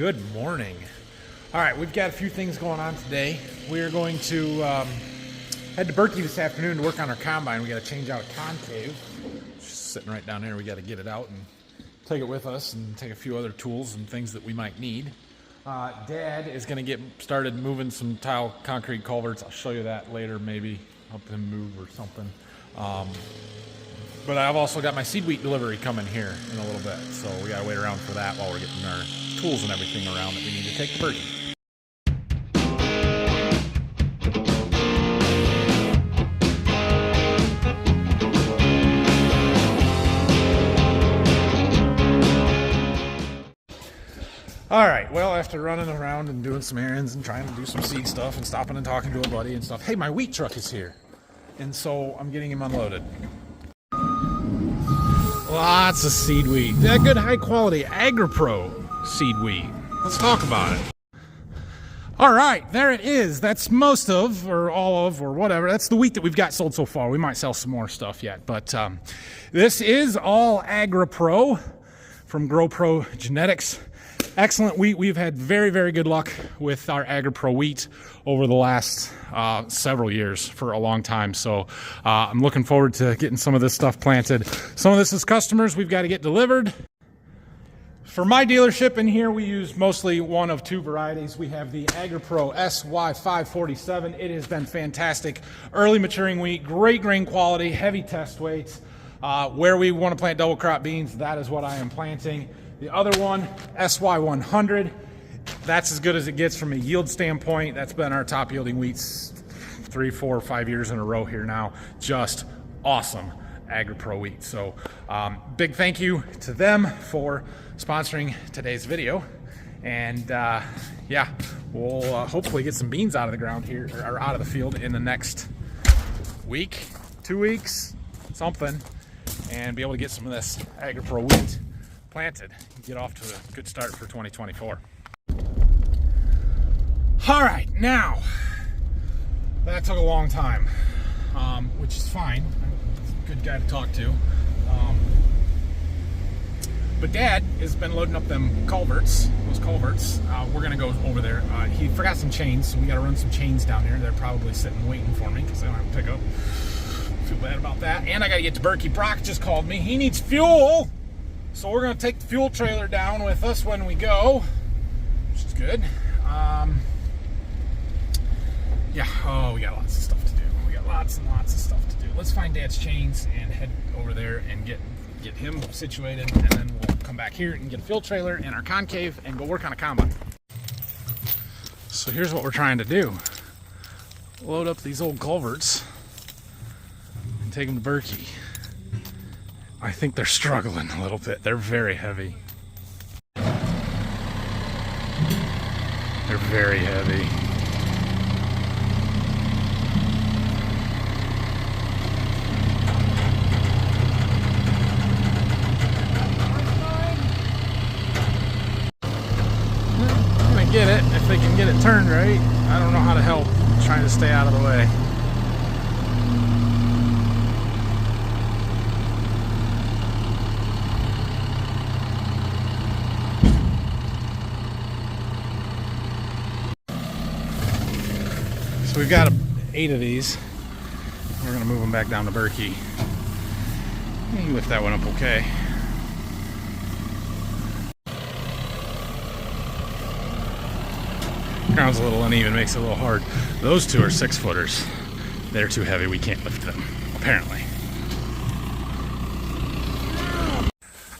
Good morning. All right, we've got a few things going on today. We are going to head to Berkey this afternoon to work on our combine. We got to change out a concave. It's just sitting right down there. We got to get it out and take it with us and take a few other tools and things that we might need. Dad is going to get started moving some tile concrete culverts. I'll show you that later, maybe help him move or something. But I've also got my seed wheat delivery coming here in a little bit, so we got to wait around for that while we're getting our tools and everything around that we need to take to Berkey. All right, well, after running around and doing some errands and trying to do some seed stuff and stopping and talking to a buddy and stuff, hey, my wheat truck is here. And so I'm getting him unloaded. Lots of seed wheat. That good high quality AgriPro seed wheat. Let's talk about it. All right, there it is. That's most of, or all of, or whatever. That's the wheat that we've got sold so far. We might sell some more stuff yet, but this is all AgriPro from GrowPro Genetics. Excellent wheat. We've had very, very good luck with our AgriPro wheat over the last several years, for a long time. So I'm looking forward to getting some of this stuff planted. Some of this is customers we've got to get delivered. For my dealership in here, we use mostly one of two varieties. We have the AgriPro SY547. It has been fantastic. Early maturing wheat, great grain quality, heavy test weights. Where we want to plant double crop beans, that is what I am planting. The other one, SY100, that's as good as it gets from a yield standpoint. That's been our top yielding wheats 3, 4, 5 years in a row here now. Just awesome AgriPro wheat. So big thank you to them for sponsoring today's video. And yeah, we'll hopefully get some beans out of the ground here, or out of the field in the next week, 2 weeks, something, and be able to get some of this AgriPro wheat planted and get off to a good start for 2024. All right, now that took a long time, which is fine. I'm a good guy to talk to. But Dad has been loading up them culverts, those culverts. We're gonna go over there. He forgot some chains, so we gotta run some chains down here. They're probably sitting waiting for me because I don't have to pick up. Feel bad about that. And I gotta get to Berkey. Brock just called me. He needs fuel. So we're going to take the fuel trailer down with us when we go, which is good. Yeah, oh, we got lots of stuff to do. We got lots and lots of stuff to do. Let's find Dad's chains and head over there and get him situated, and then we'll come back here and get a fuel trailer and our concave and go work on a combine. So here's what we're trying to do. Load up these old culverts and take them to Berkey. I think they're struggling a little bit. They're very heavy. They're very heavy. I'm gonna get it if they can get it turned right. I don't know how to help. I'm trying to stay out of the way. So we've got 8 of these. We're gonna move them back down to Berkey. You can lift that one up okay. Ground's a little uneven, makes it a little hard. Those two are 6-footers. They're too heavy, we can't lift them, apparently.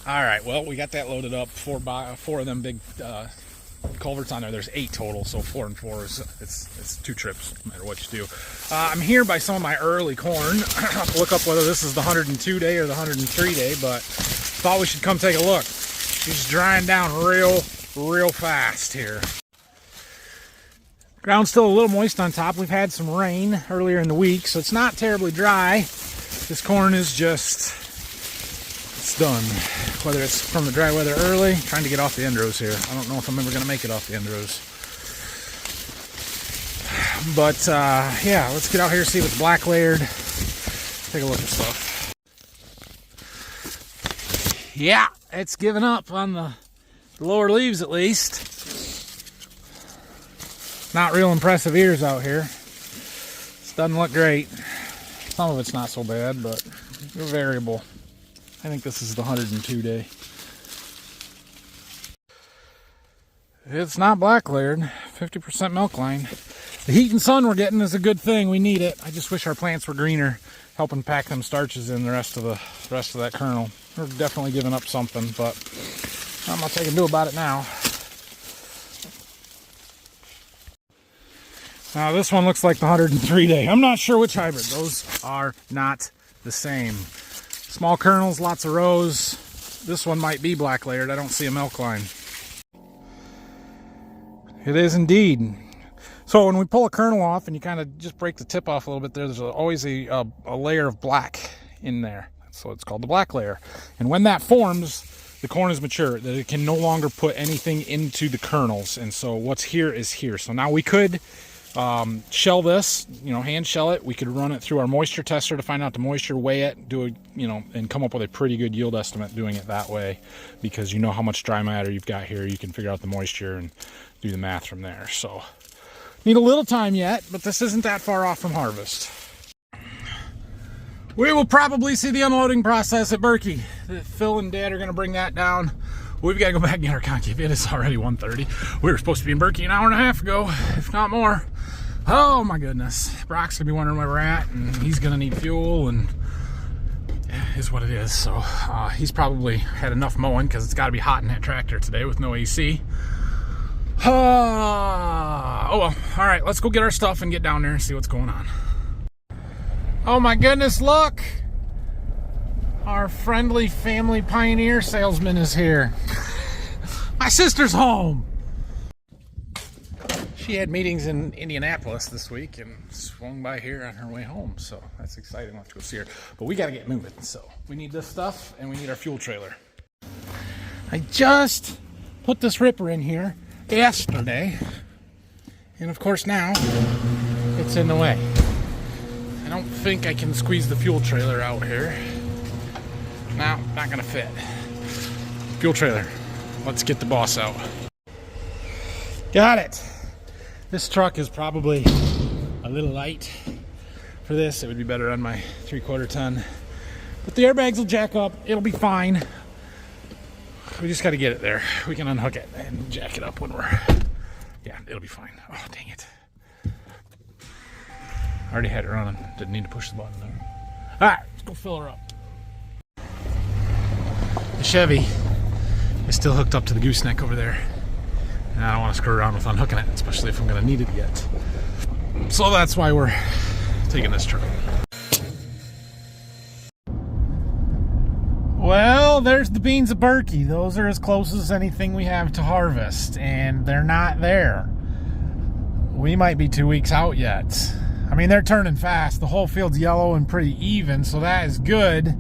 All right, well, we got that loaded up. 4 of them big culverts on there. There's 8 total, so 4 and 4 is it's 2 trips no matter what you do. I'm here by some of my early corn. I'll have to look up whether this is the 102 day or the 103 day, but thought we should come take a look. She's drying down real fast here. Ground's still a little moist on top. We've had some rain earlier in the week, so it's not terribly dry. This corn is just, it's done. Whether it's from the dry weather early, trying to get off the end rows here. I don't know if I'm ever going to make it off the end rows. But yeah, let's get out here, see what's black layered. Take a look at stuff. Yeah, it's given up on the The lower leaves, at least. Not real impressive ears out here. This doesn't look great. Some of it's not so bad, but they're variable. I think this is the 102 day. It's not black layered. 50% milk line. The heat and sun we're getting is a good thing. We need it. I just wish our plants were greener, helping pack them starches in the rest of that kernel. We're definitely giving up something, but not much I can do about it now. Now this one looks like the 103 day. I'm not sure which hybrid. Those are not the same. Small kernels, lots of rows. This one might be black layered. I don't see a milk line. It is indeed. So when we pull a kernel off and you kind of just break the tip off a little bit, there's always a layer of black in there. So it's called the black layer. And when that forms, the corn is mature, that it can no longer put anything into the kernels. And so what's here is here. So now we could shell this, hand shell it. We could run it through our moisture tester to find out the moisture, weigh it, do a, and come up with a pretty good yield estimate doing it that way, because you know how much dry matter you've got here. You can figure out the moisture and do the math from there. So need a little time yet, but this isn't that far off from harvest. We will probably see the unloading process at Berkey. Phil and Dad are going to bring that down. We've got to go back and get our concave. It is already 1:30. We were supposed to be in Berkey an hour and a half ago, if not more. Oh my goodness. Brock's going to be wondering where we're at, and he's going to need fuel, and is what it is. So he's probably had enough mowing, because it's got to be hot in that tractor today with no AC. Oh well, all right, let's go get our stuff and get down there and see what's going on. Oh my goodness, look! Our friendly family pioneer salesman is here. My sister's home. She had meetings in Indianapolis this week and swung by here on her way home, so that's exciting. We'll have to go see her. But we got to get moving, so we need this stuff and we need our fuel trailer. I just put this ripper in here yesterday, and of course now it's in the way. I don't think I can squeeze the fuel trailer out here. No, not gonna fit. Fuel trailer, let's get the boss out. Got it. This truck is probably a little light for this. It would be better on my 3/4 ton, but the airbags will jack up. It'll be fine. We just got to get it there. We can unhook it and jack it up when we're... Yeah, it'll be fine. Oh, dang it. I already had it running. Didn't need to push the button there. All right, let's go fill her up. The Chevy is still hooked up to the gooseneck over there. And I don't want to screw around with unhooking it, especially if I'm going to need it yet. So that's why we're taking this truck. Well, there's the beans of Berkey. Those are as close as anything we have to harvest, and they're not there. We might be 2 weeks out yet. I mean, they're turning fast. The whole field's yellow and pretty even, so that is good.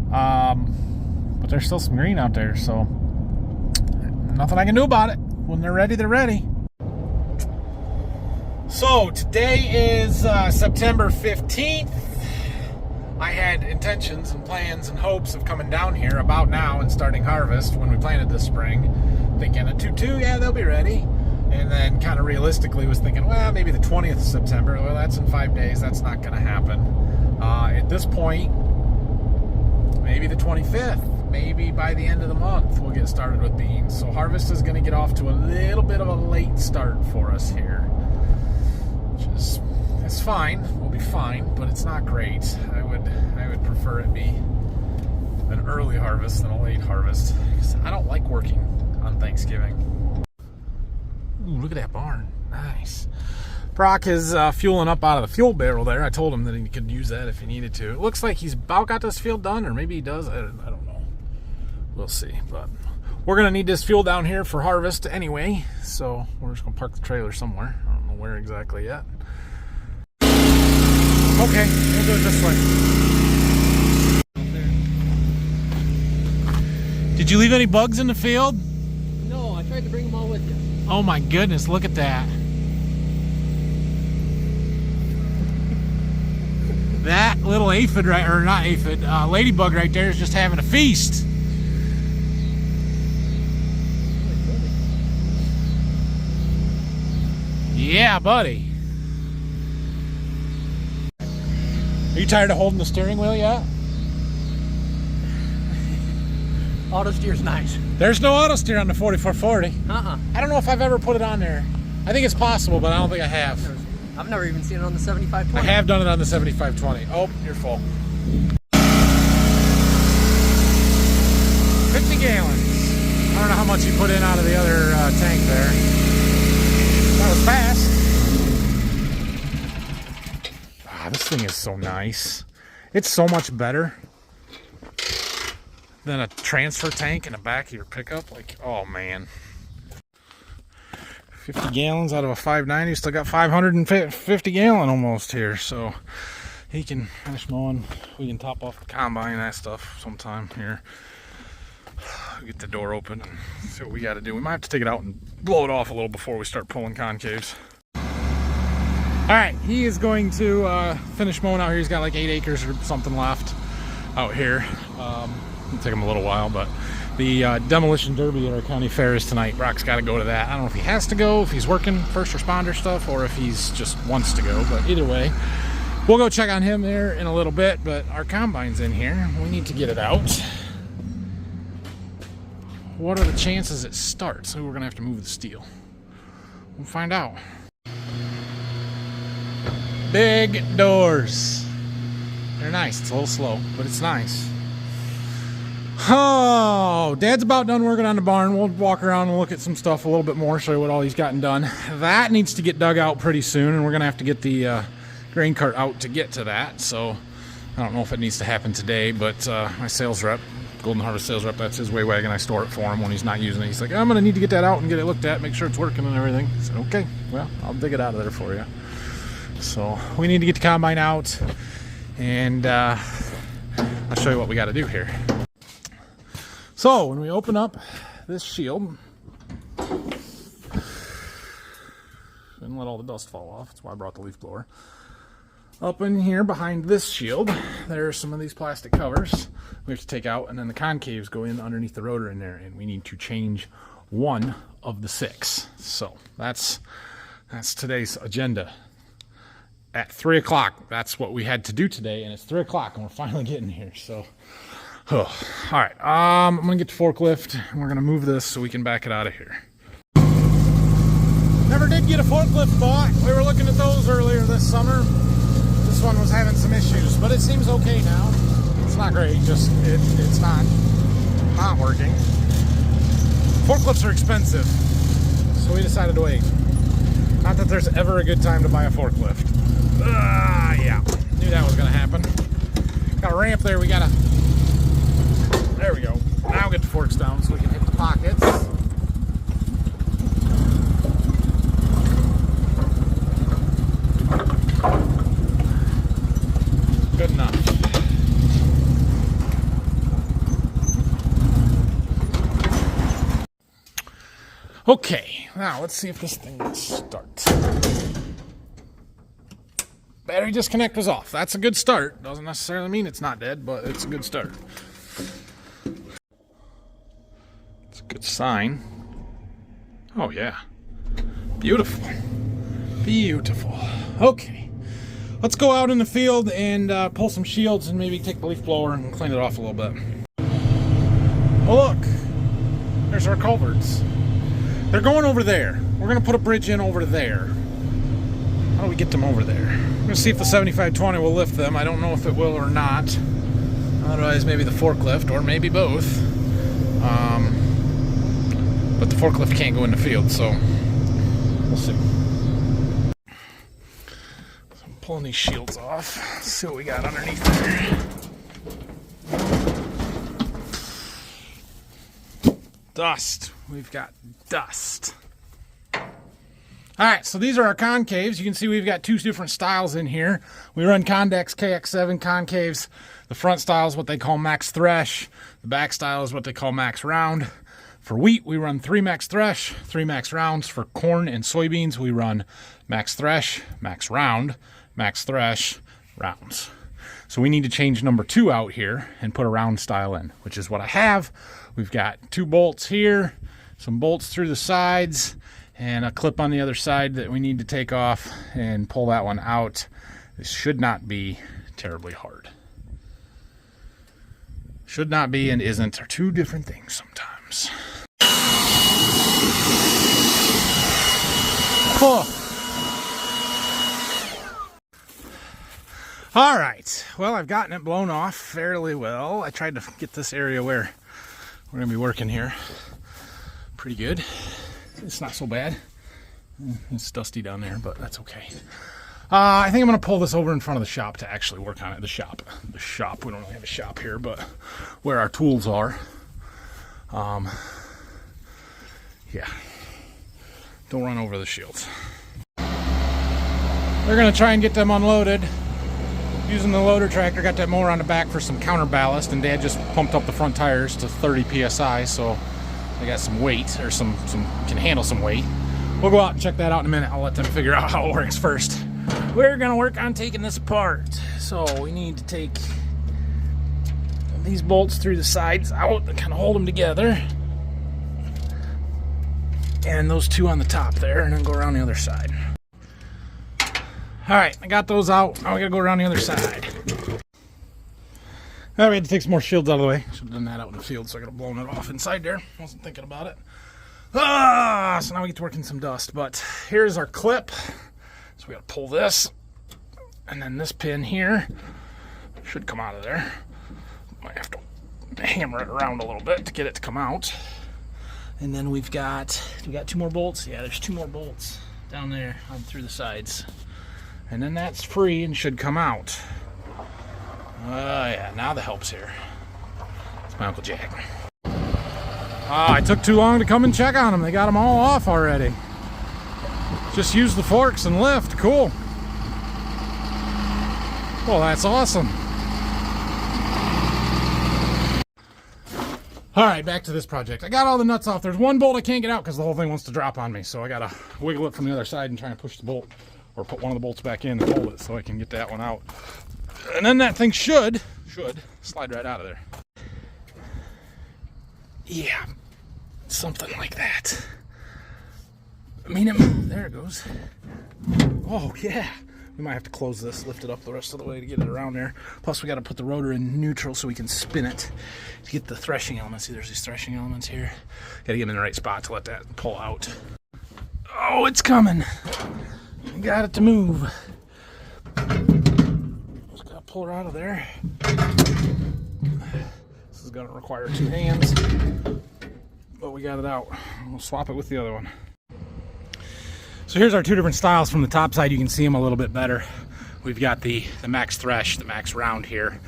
But there's still some green out there, so nothing I can do about it. When they're ready, they're ready. So today is September 15th. I had intentions and plans and hopes of coming down here about now and starting harvest when we planted this spring, thinking a 2-2, yeah, they'll be ready. And then kind of realistically was thinking, well, maybe the 20th of September. Well, that's in 5 days. That's not going to happen. At this point, maybe the 25th. Maybe by the end of the month we'll get started with beans. So harvest is going to get off to a little bit of a late start for us here, which is... it's fine. We'll be fine, but it's not great. I would prefer it be an early harvest than a late harvest, because I don't like working on Thanksgiving. Ooh, look at that barn. Nice. Brock is fueling up out of the fuel barrel there. I told him that he could use that if he needed to. It looks like he's about got this field done, or maybe he does. I don't know. We'll see. But we're going to need this fuel down here for harvest anyway, so we're just going to park the trailer somewhere. I don't know where exactly yet. Okay, we'll do it this way. Did you leave any bugs in the field? No, I tried to bring them all with you. Oh my goodness, look at that. That little aphid right, or not aphid, ladybug right there is just having a feast. Yeah, buddy. Are you tired of holding the steering wheel yet? Auto steer's nice. There's no auto steer on the 4440. I don't know if I've ever put it on there. I think it's possible, but I don't think I have. I've never even seen it on the 7520. I have done it on the 7520. Oh, you're full. 50 gallons. I don't know how much you put in out of the other tank there. That was fast. Ah, this thing is so nice. It's so much better than a transfer tank in the back of your pickup. Like, oh man. 50 gallons out of a 590, still got 550 gallon almost here, so he can finish mowing. We can top off the combine and that stuff sometime here. Get the door open and see what we got to do. We might have to take it out and blow it off a little before we start pulling concaves. All right, he is going to finish mowing out here. He's got like 8 acres or something left out here. It'll take him a little while, but the demolition derby at our county fair is tonight. Brock's got to go to that. I don't know if he has to go, if he's working first responder stuff, or if he's just wants to go, but either way, we'll go check on him there in a little bit. But our combine's in here. We need to get it out. What are the chances it starts? So we're gonna have to move the steel. We'll find out. Big doors. They're nice. It's a little slow, but it's nice. Oh, Dad's about done working on the barn. We'll walk around and look at some stuff a little bit more, show you what all he's gotten done. That needs to get dug out pretty soon, and we're gonna have to get the grain cart out to get to that. So I don't know if it needs to happen today, but my sales rep, Golden Harvest sales rep, that's his way wagon. I store it for him when he's not using it. He's like, I'm gonna need to get that out and get it looked at, make sure it's working and everything. I said, okay, well, I'll dig it out of there for you. So we need to get the combine out, and I'll show you what we got to do here. So when we open up this shield and let all the dust fall off, that's why I brought the leaf blower. Up in here behind this shield, there's some of these plastic covers we have to take out, and then the concaves go in underneath the rotor in there, and we need to change one of the 6. So that's today's agenda. At 3 o'clock, that's what we had to do today, and it's 3 o'clock, and we're finally getting here. So, all right, I'm gonna get the forklift, and we're gonna move this so we can back it out of here. Never did get a forklift bought. We were looking at those earlier this summer. This one was having some issues, but it seems okay now. It's not great, just it's not working. Forklifts are expensive, so we decided to wait. Not that there's ever a good time to buy a forklift. Yeah, knew that was gonna happen. Got a ramp there, there we go. Now get the forks down so we can hit the pockets. Good enough. Okay, now let's see if this thing will start. Battery disconnect was off. That's a good start. Doesn't necessarily mean it's not dead, but it's a good start. It's a good sign. Oh yeah. Beautiful. Beautiful. Okay. Let's go out in the field and pull some shields and maybe take the leaf blower and clean it off a little bit. Oh look. There's our culverts. They're going over there. We're going to put a bridge in over there. How do we get them over there? I'm going to see if the 7520 will lift them. I don't know if it will or not. Otherwise, maybe the forklift, or maybe both. But the forklift can't go in the field, so we'll see. So I'm pulling these shields off. Let's see what we got underneath there. Dust. We've got dust. Alright, so these are our concaves. You can see we've got 2 different styles in here. We run Condex KX7 concaves. The front style is what they call max thresh. The back style is what they call max round. For wheat, we run 3 max thresh, 3 max rounds. For corn and soybeans, we run max thresh, max round, max thresh, rounds. So we need to change number 2 out here and put a round style in, which is what I have. We've got 2 bolts here, some bolts through the sides, and a clip on the other side that we need to take off and pull that one out. This should not be terribly hard. Should not be and isn't are two different things sometimes. Cool. All right, well, I've gotten it blown off fairly well. I tried to get this area where we're gonna be working here pretty good. It's not so bad. It's dusty down there, but that's okay. I think I'm gonna pull this over in front of the shop to actually work on it. The shop, we don't really have a shop here, but where our tools are. Yeah, don't run over the shields. We're gonna try and get them unloaded. Using the loader tractor, got that mower on the back for some counterballast, and Dad just pumped up the front tires to 30 psi, so they got some weight, or some can handle some weight. We'll go out and check that out in a minute. I'll let them figure out how it works first. We're gonna work on taking this apart. So we need to take these bolts through the sides out and kind of hold them together, and those two on the top there, and then go around the other side. All right, I got those out. Now we gotta go around the other side. Now we had to take some more shields out of the way. Should have done that out in the field, so I could have blown it off inside there. Wasn't thinking about it. So now we get to work in some dust. But here's our clip. So we gotta pull this, and then this pin here should come out of there. Might have to hammer it around a little bit to get it to come out. And then we got two more bolts. Yeah, there's two more bolts down there on through the sides. And then that's free and should come out. Yeah, now the help's here. It's my Uncle Jack. I took too long to come and check on them. They got them all off already. Just use the forks and lift. Cool. Well, that's awesome. All right, back to this project. I got all the nuts off. There's one bolt I can't get out because the whole thing wants to drop on me. So I got to wiggle it from the other side and try and push the bolt, or put one of the bolts back in and hold it so I can get that one out. And then that thing should slide right out of there. Yeah, something like that. I mean, there it goes. Oh yeah, we might have to close this, lift it up the rest of the way to get it around there. Plus we got to put the rotor in neutral so we can spin it to get the threshing elements. See, there's these threshing elements here. Got to get them in the right spot to let that pull out. Oh, it's coming. Got it to move. Just gotta pull her out of there. This is gonna require two hands, but we got it out. We'll swap it with the other one. So here's our two different styles. From the top side, you can see them a little bit better. We've got the max thresh, the max round here.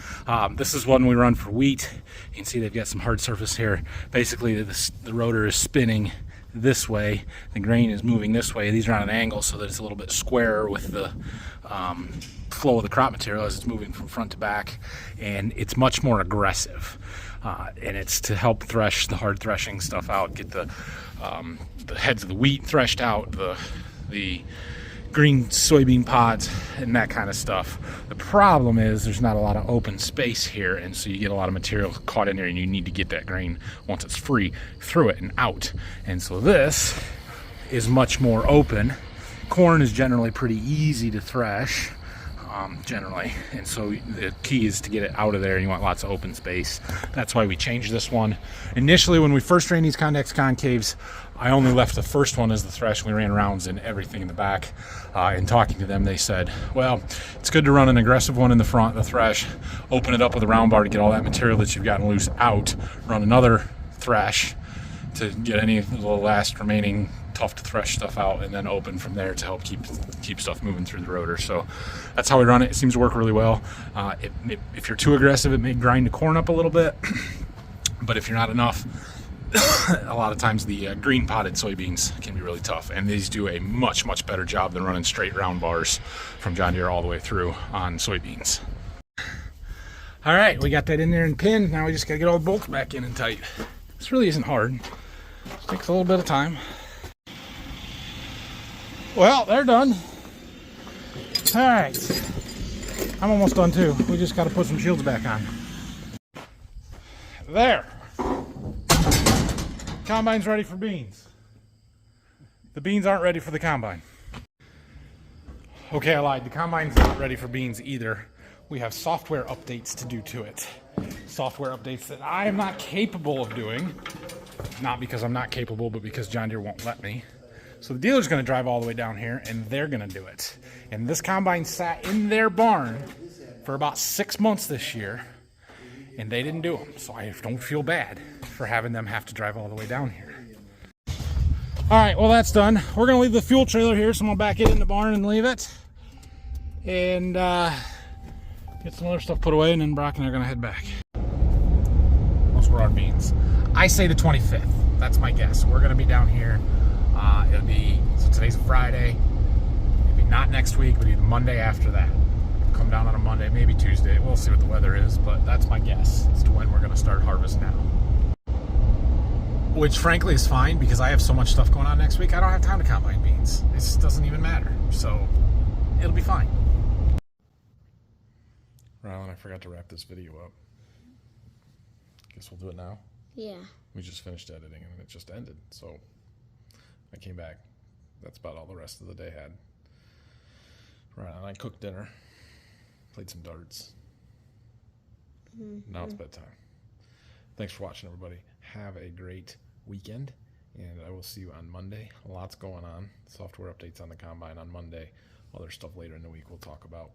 This is one we run for wheat. You can see they've got some hard surface here. Basically, the rotor is spinning this way, the grain is moving this way. These are on an angle so that it's a little bit squarer with the flow of the crop material as it's moving from front to back, and it's much more aggressive. And it's to help thresh the hard threshing stuff out, get the heads of the wheat threshed out, the green soybean pods and that kind of stuff. The problem is there's not a lot of open space here, and so you get a lot of material caught in there, and you need to get that grain, once it's free, through it and out. And so this is much more open. Corn is generally pretty easy to thresh, generally, and so the key is to get it out of there, and you want lots of open space. That's why we changed this one. Initially, when we first ran these Condex Concaves, I only left the first one as the thresh. We ran rounds and everything in the back. And talking to them, they said, well, it's good to run an aggressive one in the front, the thresh, open it up with a round bar to get all that material that you've gotten loose out, run another thresh to get any of the last remaining tough to thresh stuff out, and then open from there to help keep stuff moving through the rotor. So that's how we run it. It seems to work really well. If you're too aggressive, it may grind the corn up a little bit, but if you're not enough, a lot of times the green potted soybeans can be really tough, and these do a much better job than running straight round bars from John Deere all the way through on soybeans. All right, we got that in there and pinned. Now we just gotta get all the bolts back in and tight. This really isn't hard. It takes a little bit of time. Well, they're done. All right, I'm almost done too. We just got to put some shields back on. There. Combine's ready for beans. The beans aren't ready for the combine. Okay, I lied. The combine's not ready for beans either. We have software updates to do to it. Software updates that I am not capable of doing. Not because I'm not capable, but because John Deere won't let me. So the dealer's going to drive all the way down here, and they're going to do it. And this combine sat in their barn for about 6 months this year, and they didn't do them. So I don't feel bad for having them have to drive all the way down here. All right, well, that's done. We're going to leave the fuel trailer here, so I'm going to back it in the barn and leave it. And get some other stuff put away, and then Brock and I are going to head back. Those were our beans. I say the 25th. That's my guess. We're going to be down here. It'll be, so today's a Friday. Maybe not next week, but either Monday after that. Come down on a Monday, maybe Tuesday. We'll see what the weather is, but that's my guess as to when we're going to start harvest now. Which frankly is fine because I have so much stuff going on next week. I don't have time to combine beans. It just doesn't even matter. So it'll be fine. Rylan, I forgot to wrap this video up. Guess we'll do it now. Yeah. We just finished editing and it just ended. So I came back. That's about all the rest of the day had. Rylan, I cooked dinner. Played some darts. Now it's bedtime. Thanks for watching, everybody. Have a great weekend, and I will see you on Monday. Lots going on. Software updates on the combine on Monday. Other stuff later in the week we'll talk about.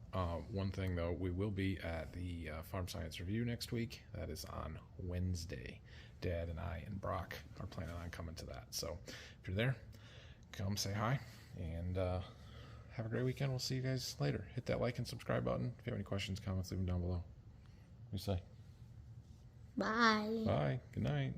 One thing, though, we will be at the Farm Science Review next week. That is on Wednesday. Dad and I and Brock are planning on coming to that. So if you're there, come say hi, and have a great weekend. We'll see you guys later. Hit that like and subscribe button. If you have any questions, comments, leave them down below. What do you say? Bye. Bye. Good night.